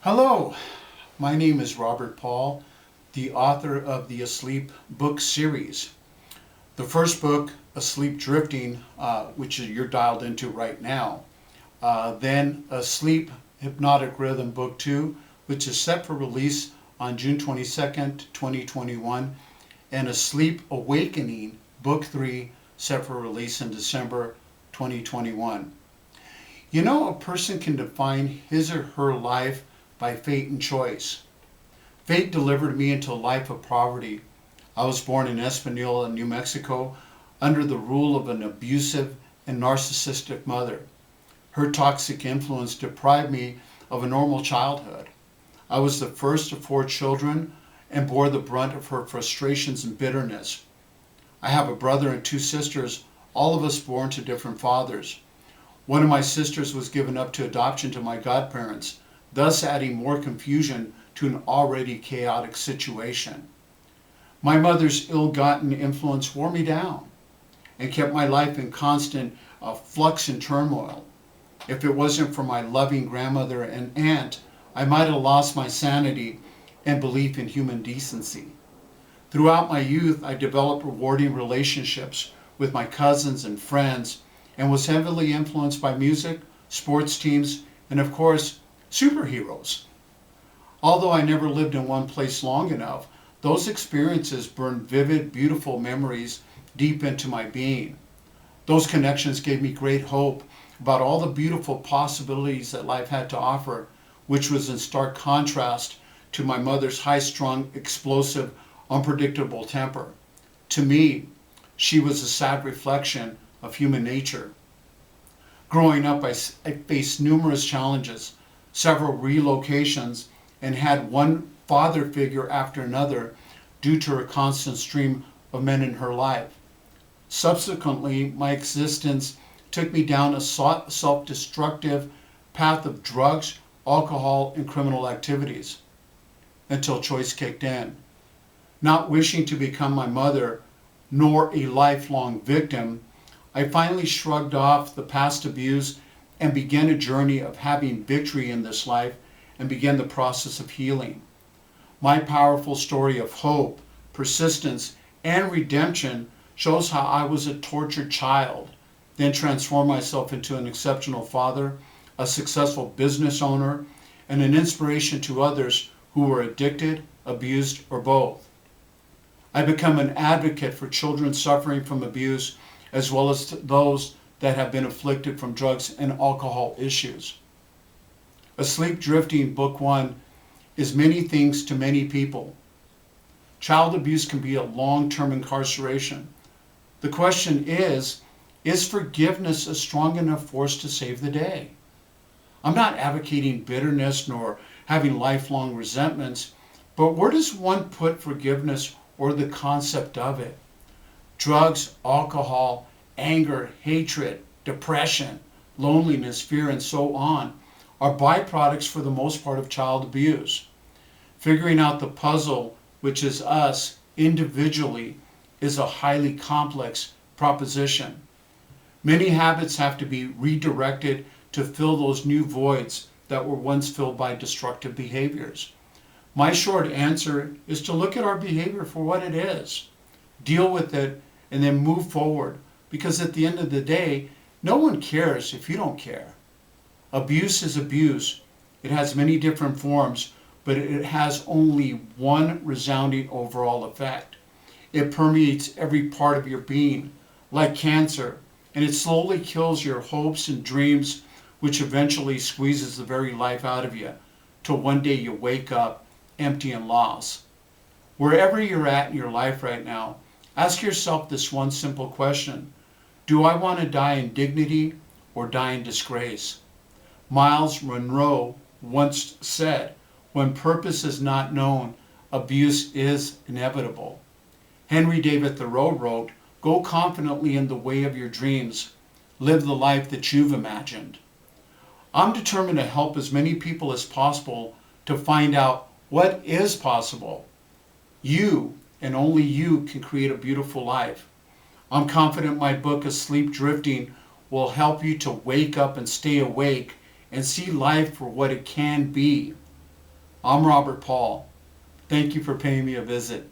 Hello, my name is Robert Paul, the author of the Asleep book series. The first book, Asleep Drifting, which you're dialed into right now. Then Asleep Hypnotic Rhythm Book 2, which is set for release on June 22nd, 2021. And Asleep Awakening Book 3, set for release in December 2021. You know, a person can define his or her life by fate and choice. Fate delivered me into a life of poverty. I was born in Espanola, New Mexico, under the rule of an abusive and narcissistic mother. Her toxic influence deprived me of a normal childhood. I was the first of 4 children and bore the brunt of her frustrations and bitterness. I have a brother and 2 sisters, all of us born to different fathers. One of my sisters was given up to adoption to my godparents, thus adding more confusion to an already chaotic situation. My mother's ill-gotten influence wore me down and kept my life in constant flux and turmoil. If it wasn't for my loving grandmother and aunt, I might have lost my sanity and belief in human decency. Throughout my youth, I developed rewarding relationships with my cousins and friends and was heavily influenced by music, sports teams, and of course, superheroes. Although I never lived in one place long enough, those experiences burned vivid, beautiful memories deep into my being. Those connections gave me great hope about all the beautiful possibilities that life had to offer, which was in stark contrast to my mother's high-strung, explosive, unpredictable temper. To me, she was a sad reflection of human nature. Growing up, I faced numerous challenges, several relocations, and had one father figure after another due to her constant stream of men in her life. Subsequently, my existence took me down a self-destructive path of drugs, alcohol, and criminal activities until choice kicked in. Not wishing to become my mother, nor a lifelong victim, I finally shrugged off the past abuse and began a journey of having victory in this life and began the process of healing. My powerful story of hope, persistence, and redemption shows how I was a tortured child, then transformed myself into an exceptional father, a successful business owner, and an inspiration to others who were addicted, abused, or both. I become an advocate for children suffering from abuse as well as those that have been afflicted from drugs and alcohol issues. Asleep Drifting Book 1 is many things to many people. Child abuse can be a long-term incarceration. The question is forgiveness a strong enough force to save the day? I'm not advocating bitterness nor having lifelong resentments, but where does one put forgiveness or the concept of it? Drugs, alcohol, anger, hatred, depression, loneliness, fear, and so on are byproducts for the most part of child abuse. Figuring out the puzzle, which is us individually, is a highly complex proposition. Many habits have to be redirected to fill those new voids that were once filled by destructive behaviors. My short answer is to look at our behavior for what it is, deal with it, and then move forward, because at the end of the day, no one cares if you don't care. Abuse is abuse. It has many different forms, but it has only one resounding overall effect. It permeates every part of your being, like cancer, and it slowly kills your hopes and dreams, which eventually squeezes the very life out of you, till one day you wake up empty and lost. Wherever you're at in your life right now, ask yourself this one simple question: do I want to die in dignity or die in disgrace? Miles Monroe once said, "When purpose is not known, abuse is inevitable." Henry David Thoreau wrote, "Go confidently in the way of your dreams. Live the life that you've imagined." I'm determined to help as many people as possible to find out what is possible. You, and only you, can create a beautiful life. I'm confident my book, Asleep Drifting, will help you to wake up and stay awake and see life for what it can be. I'm Robert Paul. Thank you for paying me a visit.